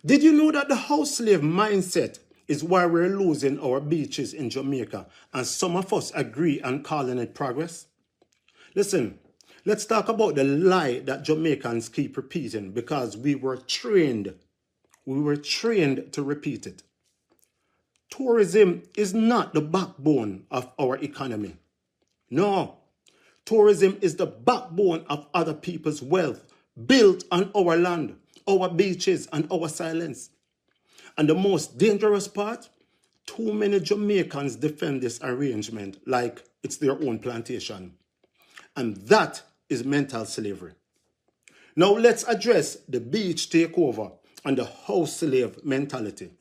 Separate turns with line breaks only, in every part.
Did you know that the house slave mindset is why we're losing our beaches in Jamaica and some of us agree on calling it progress? Listen, let's talk about the lie that Jamaicans keep repeating because we were trained. We were trained to repeat it. Tourism is not the backbone of our economy. No, tourism is the backbone of other people's wealth built on our land, our beaches, and our silence. And the most dangerous part, too many Jamaicans defend this arrangement like it's their own plantation. And that is mental slavery. Now let's address the beach takeover and the house slave mentality.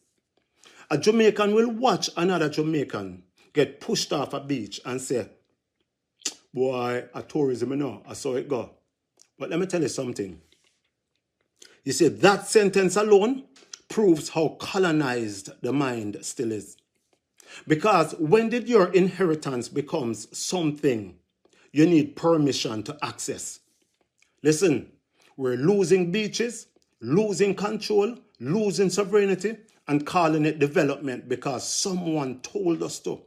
A Jamaican will watch another Jamaican get pushed off a beach and say, boy, a tourism, you know, I saw it go. But let me tell you something. You see, that sentence alone proves how colonized the mind still is. Because when did your inheritance becomes something you need permission to access? Listen, we're losing beaches, losing control, losing sovereignty, and calling it development because someone told us to.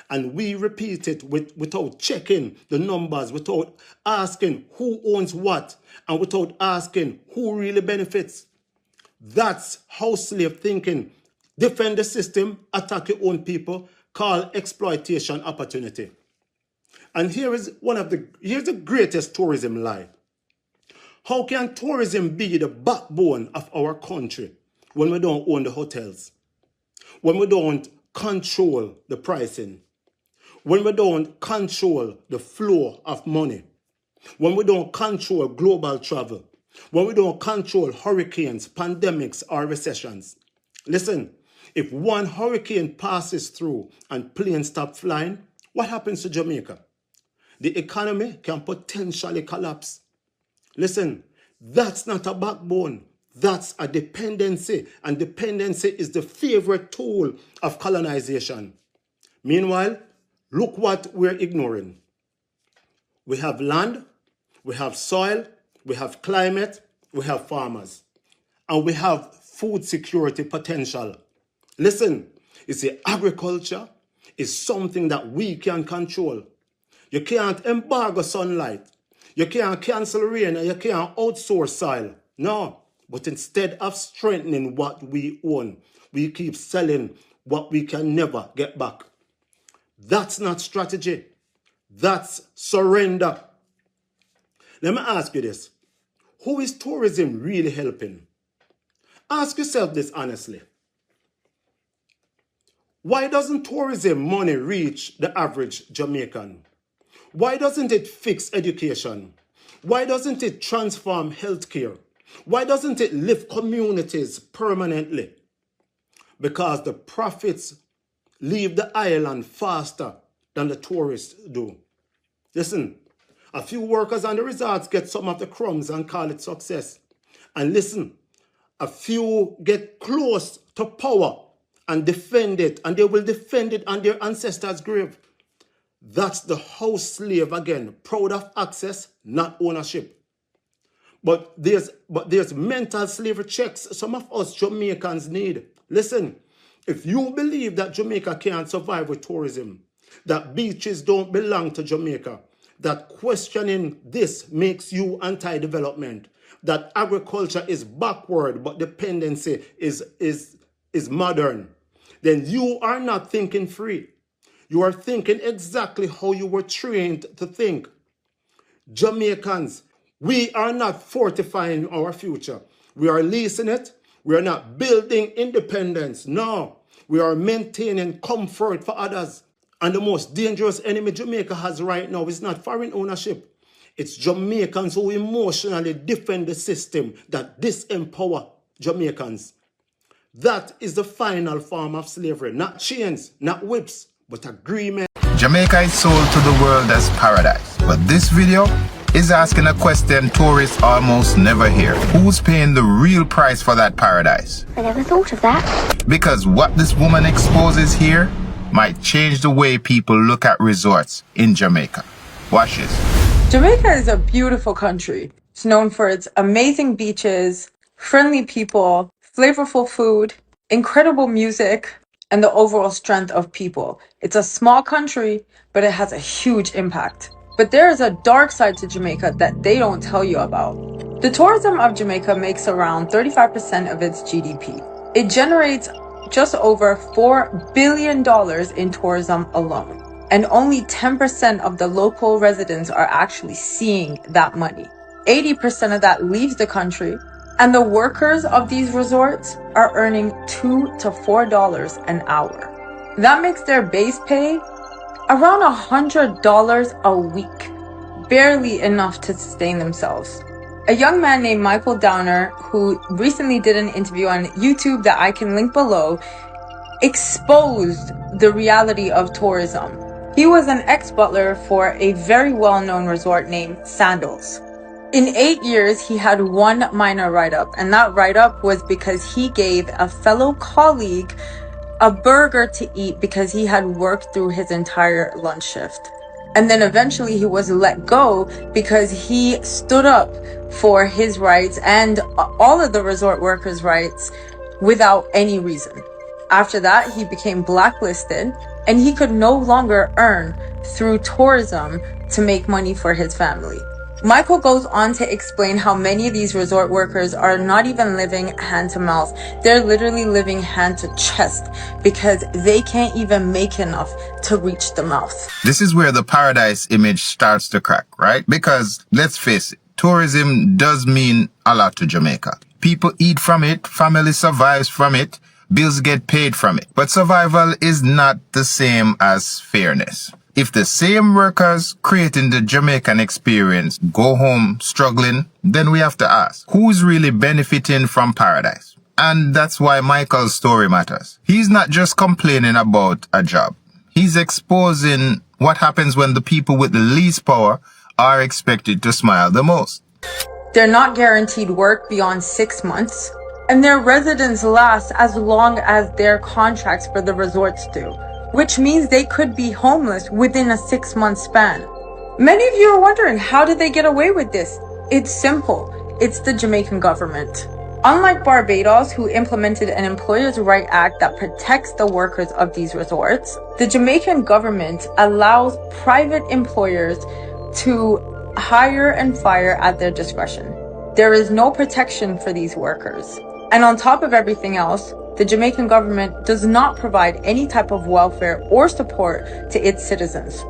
And we repeat it without checking the numbers, without asking who owns what, and without asking who really benefits. That's house slave thinking. Defend the system, attack your own people, call exploitation opportunity. And here's the greatest tourism lie. How can tourism be the backbone of our country when we don't own the hotels? When we don't control the pricing? When we don't control the flow of money? When we don't control global travel? When we don't control hurricanes, pandemics, or recessions? Listen, if one hurricane passes through and planes stop flying, what happens to Jamaica? The economy can potentially collapse. Listen, that's not a backbone. That's a dependency. And dependency is the favorite tool of colonization. Meanwhile, look what we're ignoring. We have land, we have soil, we have climate, we have farmers, and we have food security potential. Listen, you see, agriculture is something that we can control. You can't embargo sunlight. You can't cancel rain and you can't outsource soil. No, but instead of strengthening what we own, we keep selling what we can never get back. That's not strategy. That's surrender. Let me ask you this. Who is tourism really helping? Ask yourself this honestly. Why doesn't tourism money reach the average Jamaican? Why doesn't it fix education? Why doesn't it transform healthcare? Why doesn't it lift communities permanently? Because the profits leave the island faster than the tourists do. Listen, a few workers on the resorts get some of the crumbs and call it success. And listen, a few get close to power and defend it, and they will defend it on their ancestors' grave. That's the house slave again, proud of access, not ownership. But there's mental slavery checks some of us Jamaicans need. Listen, if you believe that Jamaica can't survive with tourism, that beaches don't belong to Jamaica, that questioning this makes you anti-development, that agriculture is backward but dependency is modern, then you are not thinking free. You are thinking exactly how you were trained to think. Jamaicans, we are not fortifying our future. We are leasing it. We are not building independence. No, we are maintaining comfort for others. And the most dangerous enemy Jamaica has right now is not foreign ownership. It's Jamaicans who emotionally defend the system that disempower Jamaicans. That is the final form of slavery. Not chains, not whips, but agreement.
Jamaica is sold to the world as paradise, but this video is asking a question tourists almost never hear. Who's paying the real price for that paradise?
I never thought of that.
Because what this woman exposes here might change the way people look at resorts in Jamaica. Watch this.
Jamaica is a beautiful country. It's known for its amazing beaches, friendly people,
flavorful food, incredible music, and the overall strength of people. It's a small country, but it has a huge impact. But there is a dark side to Jamaica that they don't tell you about. The tourism of Jamaica makes around 35% of its GDP. It generates just over $4 billion in tourism alone. And only 10% of the local residents are actually seeing that money. 80% of that leaves the country, and the workers of these resorts are earning $2 to $4 an hour. That makes their base pay around $100 a week, barely enough to sustain themselves. A young man named Michael Downer, who recently did an interview on YouTube that I can link below, exposed the reality of tourism. He was an ex-butler for a very well-known resort named Sandals. In 8 years, he had one minor write-up, and that write-up was because he gave a fellow colleague a burger to eat because he had worked through his entire lunch shift. And then eventually he was let go because he stood up for his rights and all of the resort workers' rights without any reason. After that, he became blacklisted, and he could no longer earn through tourism to make money for his family. Michael goes on to explain how many of these resort workers are not even living hand to mouth. They're literally living hand to chest because they can't even make enough to reach the mouth.
This is where the paradise image starts to crack, right? Because let's face it, tourism does mean a lot to Jamaica. People eat from it, family survives from it, bills get paid from it. But survival is not the same as fairness. If the same workers creating the Jamaican experience go home struggling, then we have to ask, who's really benefiting from paradise? And that's why Michael's story matters. He's not just complaining about a job. He's exposing what happens when the people with the least power are expected to smile the most.
They're not guaranteed work beyond 6 months, and their residence lasts as long as their contracts for the resorts do, which means they could be homeless within a 6-month span. Many of you are wondering, how did they get away with this? It's simple. It's the Jamaican government. Unlike Barbados, who implemented an Employers' Right Act that protects the workers of these resorts, the Jamaican government allows private employers to hire and fire at their discretion. There is no protection for these workers. And on top of everything else, the Jamaican government does not provide any type of welfare or support to its citizens.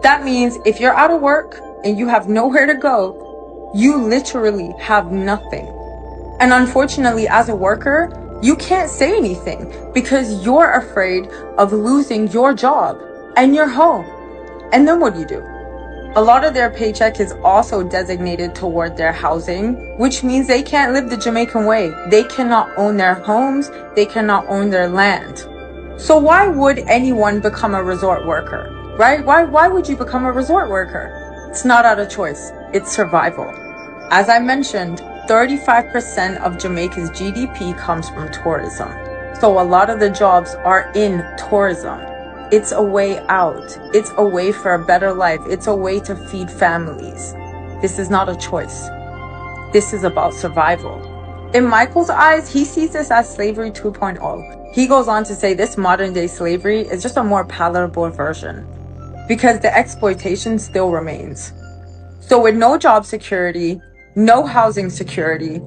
That means if you're out of work and you have nowhere to go, you literally have nothing. And unfortunately, as a worker, you can't say anything because you're afraid of losing your job and your home. And then what do? A lot of their paycheck is also designated toward their housing, which means they can't live the Jamaican way. They cannot own their homes. They cannot own their land. So why would anyone become a resort worker, right? Why would you become a resort worker? It's not out of choice. It's survival. As I mentioned, 35% of Jamaica's GDP comes from tourism. So a lot of the jobs are in tourism. It's a way out. It's a way for a better life. It's a way to feed families. This is not a choice. This is about survival. In Michael's eyes, he sees this as slavery 2.0. He goes on to say this modern day slavery is just a more palatable version because the exploitation still remains. So with no job security, no housing security,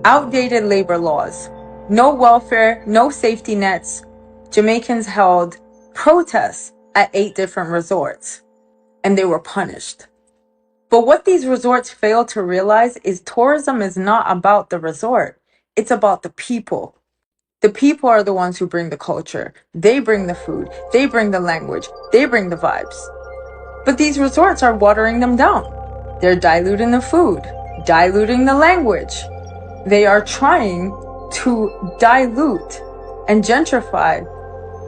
outdated labor laws, no welfare, no safety nets, Jamaicans held protests at 8 different resorts, and they were punished. But what these resorts fail to realize is tourism is not about the resort. It's about the people. The people are the ones who bring the culture. They bring the food. They bring the language. They bring the vibes. But these resorts are watering them down. They're diluting the food, diluting the language. They are trying to dilute and gentrify.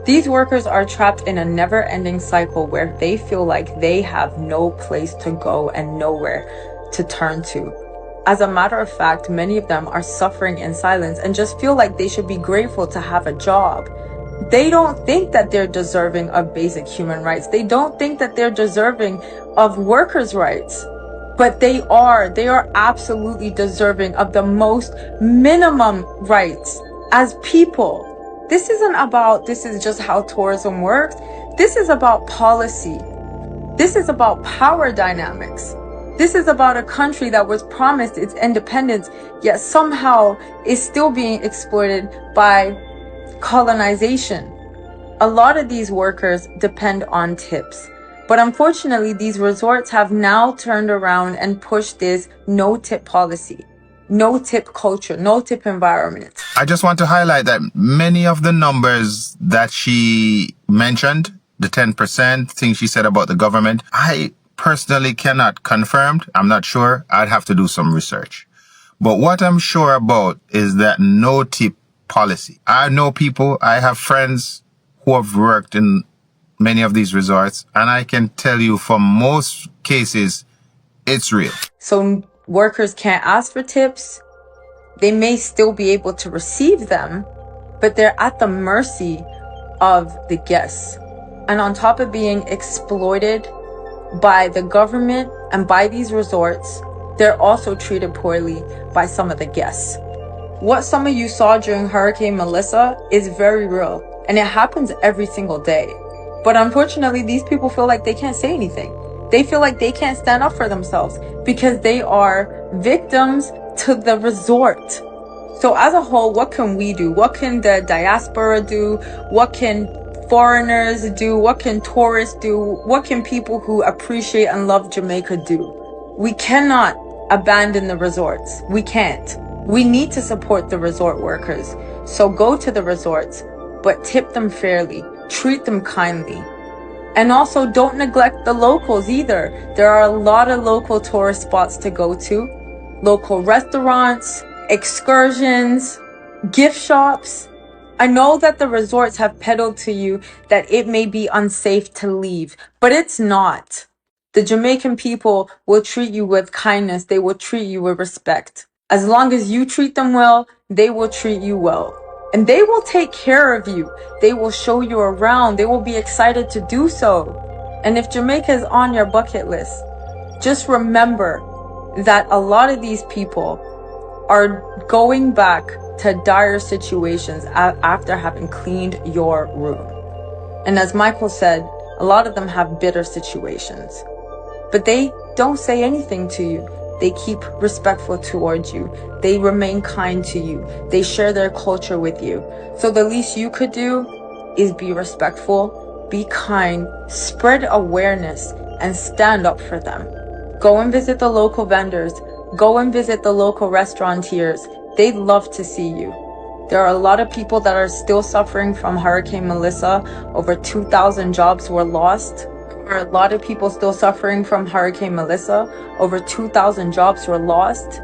These workers are trapped in a never-ending cycle where they feel like they have no place to go and nowhere to turn to. As a matter of fact, many of them are suffering in silence and just feel like they should be grateful to have a job. They don't think that they're deserving of basic human rights. They don't think that they're deserving of workers' rights. but they are absolutely deserving of the most minimum rights as people. This is just how tourism works. This is about policy. This is about power dynamics. This is about a country that was promised its independence, yet somehow is still being exploited by colonization. A lot of these workers depend on tips. But unfortunately, these resorts have now turned around and pushed this no-tip policy, no-tip culture, no-tip environment.
I just want to highlight that many of the numbers that she mentioned, the 10% thing she said about the government, I personally cannot confirm. I'm not sure. I'd have to do some research. But what I'm sure about is that no-tip policy. I know people, I have friends who have worked in many of these resorts, and I can tell you for most cases, it's real.
So workers can't ask for tips. They may still be able to receive them, but they're at the mercy of the guests. And on top of being exploited by the government and by these resorts, they're also treated poorly by some of the guests. What some of you saw during Hurricane Melissa is very real, and it happens every single day. But unfortunately, these people feel like they can't say anything. They feel like they can't stand up for themselves because they are victims to the resort. So as a whole, what can we do? What can the diaspora do? What can foreigners do? What can tourists do? What can people who appreciate and love Jamaica do? We cannot abandon the resorts. We can't. We need to support the resort workers. So go to the resorts, but tip them fairly. Treat them kindly. And also don't neglect the locals either. There are a lot of local tourist spots to go to. Local restaurants, excursions, gift shops. I know that the resorts have peddled to you that it may be unsafe to leave, but it's not. The Jamaican people will treat you with kindness. They will treat you with respect. As long as you treat them well, they will treat you well. And they will take care of you. They will show you around. They will be excited to do so. And if Jamaica is on your bucket list, just remember that a lot of these people are going back to dire situations after having cleaned your room. And as Michael said, a lot of them have bitter situations. But they don't say anything to you. They keep respectful towards you. They remain kind to you. They share their culture with you. So the least you could do is be respectful, be kind, spread awareness, and stand up for them. Go and visit the local vendors. Go and visit the local restaurateurs. They'd love to see you. There are a lot of people that are still suffering from Hurricane Melissa. Over 2,000 jobs were lost. There are a lot of people still suffering from Hurricane Melissa. Over 2,000 jobs were lost.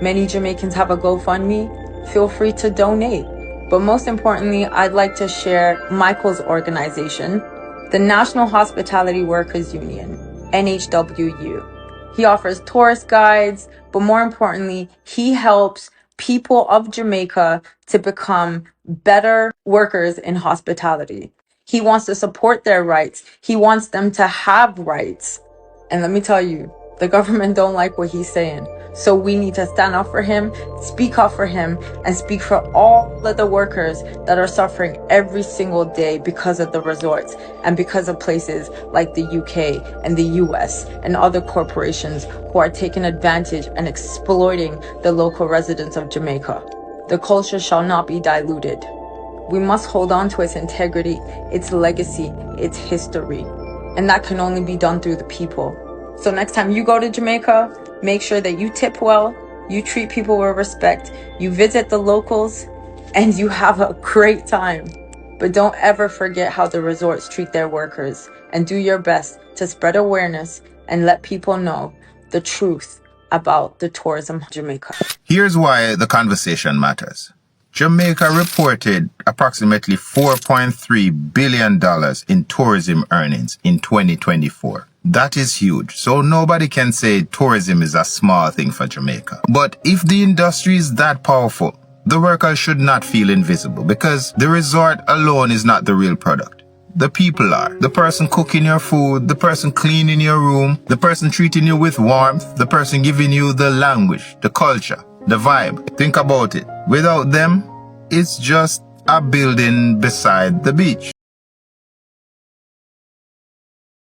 Many Jamaicans have a GoFundMe. Feel free to donate. But most importantly, I'd like to share Michael's organization, the National Hospitality Workers Union, NHWU. He offers tourist guides, but more importantly, he helps people of Jamaica to become better workers in hospitality. He wants to support their rights. He wants them to have rights. And let me tell you, the government don't like what he's saying. So we need to stand up for him, speak up for him, and speak for all of the workers that are suffering every single day because of the resorts and because of places like the UK and the US and other corporations who are taking advantage and exploiting the local residents of Jamaica. The culture shall not be diluted. We must hold on to its integrity, its legacy, its history. And that can only be done through the people. So next time you go to Jamaica, make sure that you tip well, you treat people with respect, you visit the locals, and you have a great time. But don't ever forget how the resorts treat their workers, and do your best to spread awareness and let people know the truth about the tourism of Jamaica.
Here's why the conversation matters. Jamaica reported approximately $4.3 billion in tourism earnings in 2024. That is huge. So nobody can say tourism is a small thing for Jamaica. But if the industry is that powerful, the workers should not feel invisible because the resort alone is not the real product. The people are. The person cooking your food, the person cleaning your room, the person treating you with warmth, the person giving you the language, the culture, the vibe. Think about it. Without them, it's just a building beside the beach.